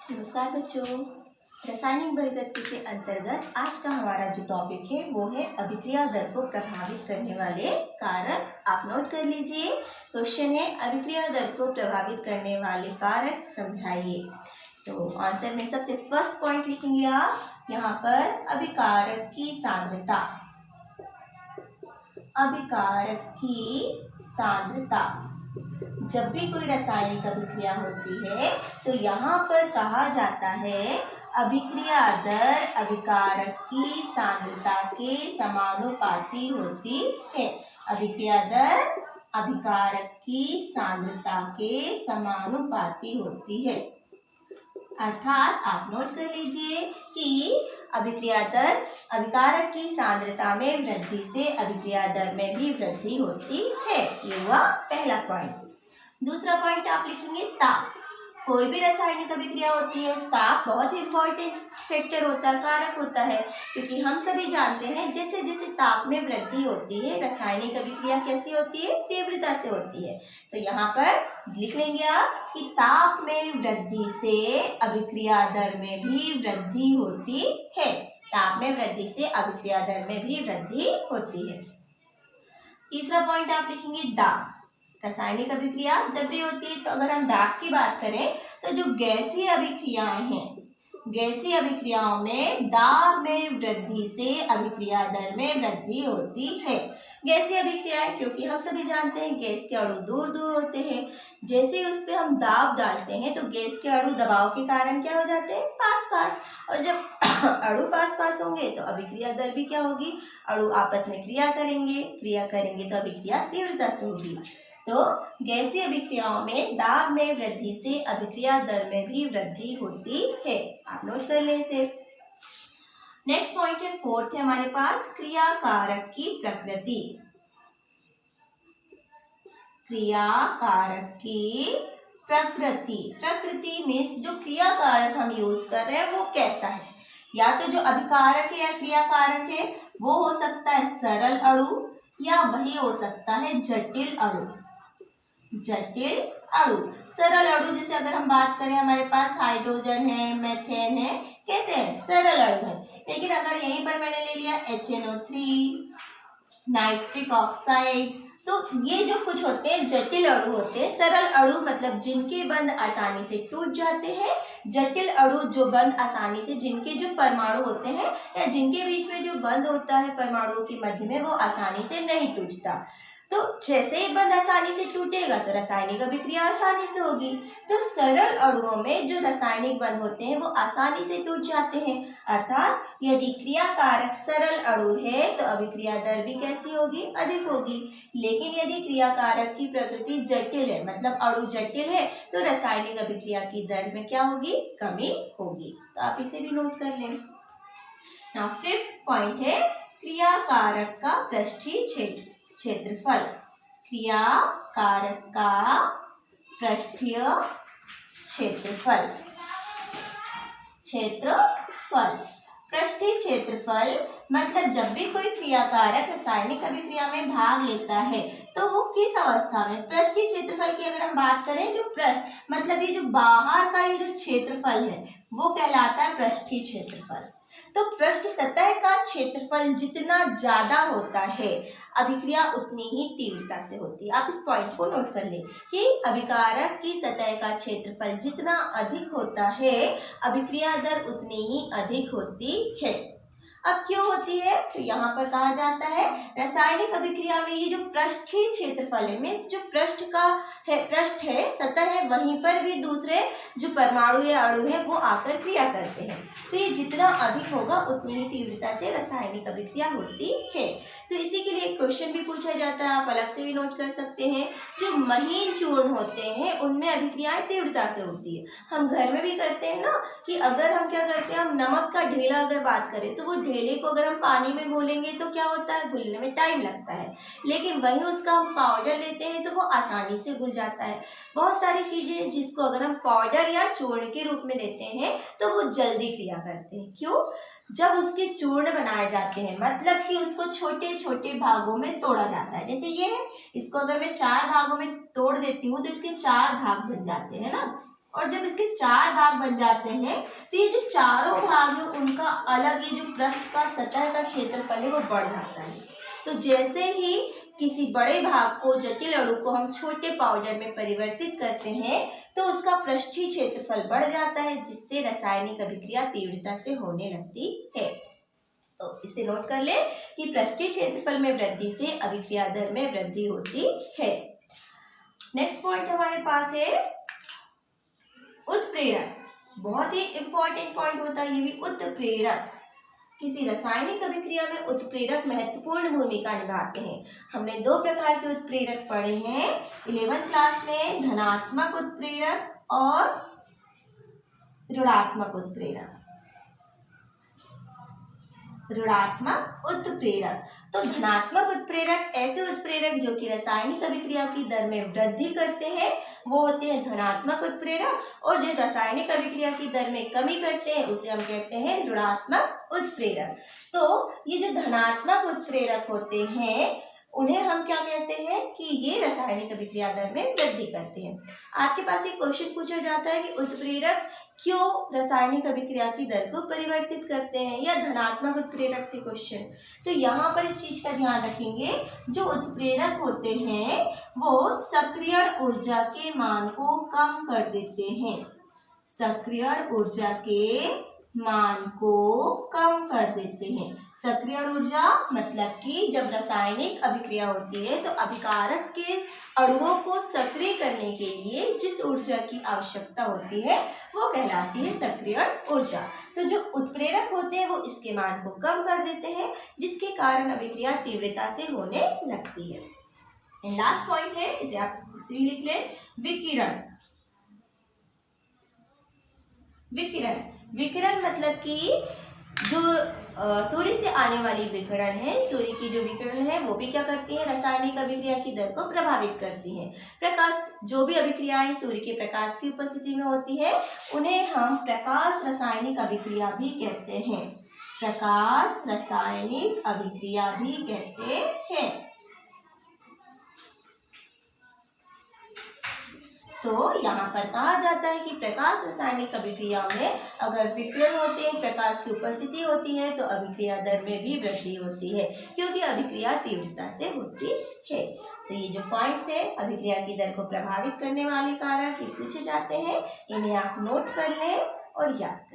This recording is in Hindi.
नमस्कार बच्चों, रासायनिक बलगति के अंतर्गत आज का हमारा जो टॉपिक है वो है अभिक्रिया दर को प्रभावित करने वाले कारक। आप नोट कर लीजिए। क्वेश्चन है अभिक्रिया दर को प्रभावित करने वाले कारक समझाइए। तो आंसर में सबसे फर्स्ट पॉइंट लिखेंगे आप यहाँ पर अभिकारक की सांद्रता। अभिकारक की सांद्रता। जब भी कोई रासायनिक अभिक्रिया होती है तो यहाँ पर कहा जाता है अभिक्रिया दर अभिकारक की सांद्रता के समानुपाती होती है। अभिक्रिया दर अभिकारक की सांद्रता के समानुपाती होती है। अर्थात आप नोट कर लीजिए कि अभिक्रिया दर अभिकारक की सांद्रता में वृद्धि से अभिक्रिया दर में भी वृद्धि होती है। ये हुआ पहला पॉइंट। दूसरा पॉइंट आप लिखेंगे ताप। कोई भी रासायनिक अभिक्रिया होती है, ताप बहुत इंपॉर्टेंट फैक्टर होता है, कारक होता है, क्योंकि हम सभी जानते हैं जैसे जैसे ताप में वृद्धि होती है रासायनिक अभिक्रिया कैसी होती है, तीव्रता से होती है। तो यहाँ पर लिख लेंगे आप कि ताप में वृद्धि से अभिक्रिया दर में भी वृद्धि होती है। ताप में वृद्धि से अभिक्रिया दर में भी वृद्धि होती है। तीसरा पॉइंट आप लिखेंगे दाब। रासायनिक अभिक्रिया जब भी होती है तो अगर हम दाब की बात करें तो जो गैसीय अभिक्रियाएं हैं, गैसीय अभिक्रियाओं में दाब में वृद्धि से अभिक्रिया दर में वृद्धि होती है। गैसीय अभिक्रियाएं क्योंकि हम सभी जानते हैं गैस के अणु दूर दूर होते हैं, जैसे ही उस पर हम दाब डालते हैं तो गैस के अणु दबाव के कारण क्या हो जाते हैं, पास पास। और जब अणु पास पास होंगे तो अभिक्रिया दर भी क्या होगी, अणु आपस में क्रिया करेंगे तो अभिक्रिया तीव्रता से होगी। तो गैसीय अभिक्रियाओं में दाब में वृद्धि से अभिक्रिया दर में भी वृद्धि होती है। आप नोट कर लें इसे। नेक्स्ट पॉइंट है फोर्थ है हमारे पास क्रिया कारक की प्रकृति। क्रिया कारक की प्रकृति। प्रकृति मीन्स जो क्रिया कारक हम यूज कर रहे हैं वो कैसा है। या तो जो अभिकारक है या क्रिया कारक है वो हो सकता है सरल अणु या वही हो सकता है जटिल अणु। जटिल अणु, सरल अणु जैसे अगर हम बात करें हमारे पास हाइड्रोजन है, मीथेन है, कैसे है, सरल अणु है। लेकिन अगर यहीं पर मैंने ले लिया HNO3, नाइट्रिक ऑक्साइड, तो ये जो कुछ होते हैं जटिल अणु होते हैं। सरल अणु मतलब जिनके बंध आसानी से टूट जाते हैं, जटिल अणु जो बंध आसानी से, जिनके जो परमाणु होते हैं या जिनके बीच में जो बंध होता है परमाणुओं के मध्य में वो आसानी से नहीं टूटता। तो जैसे ही बंध आसानी से टूटेगा तो रासायनिक अभिक्रिया आसानी से होगी। तो सरल अणुओं में जो रासायनिक बंध होते हैं वो आसानी से टूट जाते हैं। अर्थात यदि क्रिया कारक सरल अणु है तो अभिक्रिया दर भी कैसी होगी, अधिक होगी। लेकिन यदि क्रिया कारक की प्रकृति जटिल है मतलब अणु जटिल है तो रासायनिक अभिक्रिया की दर में क्या होगी, कमी होगी। तो आप इसे भी नोट कर लें। नाउ फिफ्थ पॉइंट है क्रिया कारक का पृष्ठीय क्षेत्रफल। क्रिया कारक का पृष्ठीय क्षेत्रफल। पृष्ठीय क्षेत्रफल मतलब जब भी कोई क्रिया कारक रासायनिक अभिक्रिया में भाग लेता है तो वो किस अवस्था में, पृष्ठीय क्षेत्रफल की अगर हम बात करें, जो पृष्ठ मतलब ये जो बाहर का ये जो क्षेत्रफल है वो कहलाता है पृष्ठीय क्षेत्रफल। तो पृष्ठ सतह का क्षेत्रफल जितना ज्यादा होता है अभिक्रिया उतनी ही तीव्रता से होती है। आप इस पॉइंट को नोट कर लें कि अभिकारक की सतह का क्षेत्रफल जितना अधिक होता है अभिक्रिया दर उतनी ही अधिक होती है। अब क्यों होती है, तो यहाँ पर कहा जाता है रासायनिक अभिक्रिया में ये जो पृष्ठीय क्षेत्रफल है, मीन्स जो पृष्ठ है सतह है, वहीं पर भी दूसरे जो परमाणु या अणु है वो आकर क्रिया करते हैं। तो ये जितना अधिक होगा उतनी ही तीव्रता से रासायनिक अभिक्रिया होती है। तो इसी के लिए क्वेश्चन भी पूछा जाता है, आप अलग से भी नोट कर सकते हैं। जो महीन चूर्ण होते हैं उनमें अभिक्रियाएं तीव्रता से होती है। हम घर में भी करते हैं ना कि अगर हम क्या करते हैं, हम नमक का ढेला अगर बात करें तो वो ढेले को अगर हम पानी में घोलेंगे तो क्या होता है, घुलने में टाइम लगता है। लेकिन वहीं उसका हम पाउडर लेते हैं तो वो आसानी से घुल जाता है। बहुत सारी चीजें हैं जिसको अगर हम पाउडर या चूर्ण के रूप में लेते हैं तो वो जल्दी क्रिया करते हैं। क्यों, जब उसके चूर्ण बनाए जाते हैं मतलब कि उसको छोटे छोटे भागों में तोड़ा जाता है। जैसे ये है, इसको अगर मैं 4 भागों में तोड़ देती हूँ तो इसके 4 भाग बन जाते हैं ना। और जब इसके 4 भाग बन जाते हैं, तो ये जो चारों भाग हैं उनका अलग, ये जो पृष्ठ का सतह का क्षेत्रफल है वो बढ़ जाता है। तो जैसे ही किसी बड़े भाग को, जटिल अणु को हम छोटे पाउडर में परिवर्तित करते हैं तो उसका पृष्ठीय क्षेत्रफल बढ़ जाता है, जिससे रासायनिक अभिक्रिया तीव्रता से होने लगती है। तो इसे नोट कर ले कि पृष्ठीय क्षेत्रफल में वृद्धि से अभिक्रिया दर में वृद्धि होती है। नेक्स्ट पॉइंट हमारे पास है उत्प्रेरक। बहुत ही इंपॉर्टेंट पॉइंट होता है ये भी, उत्प्रेरक। किसी रासायनिक अभिक्रिया में उत्प्रेरक महत्वपूर्ण भूमिका निभाते हैं। हमने 2 प्रकार के उत्प्रेरक पढ़े हैं 11th क्लास में, धनात्मक उत्प्रेरक और ऋणात्मक उत्प्रेरक। ऋणात्मक उत्प्रेरक, तो धनात्मक उत्प्रेरक ऐसे उत्प्रेरक जो कि रासायनिक अभिक्रिया की दर में वृद्धि करते हैं वो होते हैं धनात्मक उत्प्रेरक, और जो रासायनिक अभिक्रिया की दर में कमी करते हैं उसे हम कहते हैं ऋणात्मक उत्प्रेरक। तो ये जो धनात्मक उत्प्रेरक होते हैं उन्हें हम क्या कहते हैं कि ये रासायनिक अभिक्रिया दर में वृद्धि करते हैं। आपके पास एक क्वेश्चन पूछा जाता है कि उत्प्रेरक क्यों रासायनिक अभिक्रिया की दर को परिवर्तित करते हैं, या धनात्मक उत्प्रेरक से क्वेश्चन। तो यहाँ पर इस चीज का ध्यान रखेंगे, जो उत्प्रेरक होते हैं वो सक्रियण ऊर्जा के मान को कम कर देते हैं। सक्रियण ऊर्जा के मान को कम कर देते हैं। सक्रियण ऊर्जा मतलब कि जब रासायनिक अभिक्रिया होती है तो अभिकारक के अणुओं को सक्रिय करने के लिए जिस ऊर्जा की आवश्यकता होती है वो कहलाती है सक्रियण ऊर्जा। तो जो उत्प्रेरक होते हैं वो इसके मान को कम कर देते हैं, जिसके कारण अभिक्रिया तीव्रता से होने लगती है। लास्ट पॉइंट है, इसे आप इसे लिख लें, विकिरण। विकिरण, विकिरण मतलब कि जो सूर्य से आने वाली विकिरण है, सूर्य की जो विकिरण है वो भी क्या करती है, रासायनिक अभिक्रिया की दर को प्रभावित करती है। प्रकाश, जो भी अभिक्रियाएं सूर्य के प्रकाश की उपस्थिति में होती है उन्हें हम प्रकाश रासायनिक अभिक्रिया भी कहते हैं। प्रकाश रासायनिक अभिक्रिया भी कहते हैं। तो यहाँ पर कहा जाता है कि प्रकाश रासायनिक अभिक्रिया में अगर विकिरण होते हैं, प्रकाश की उपस्थिति होती है तो अभिक्रिया दर में भी वृद्धि होती है, क्योंकि अभिक्रिया तीव्रता से होती है। तो ये जो पॉइंट्स है अभिक्रिया की दर को प्रभावित करने वाले कारक ये पूछे जाते हैं, इन्हें आप नोट कर लें और याद करें।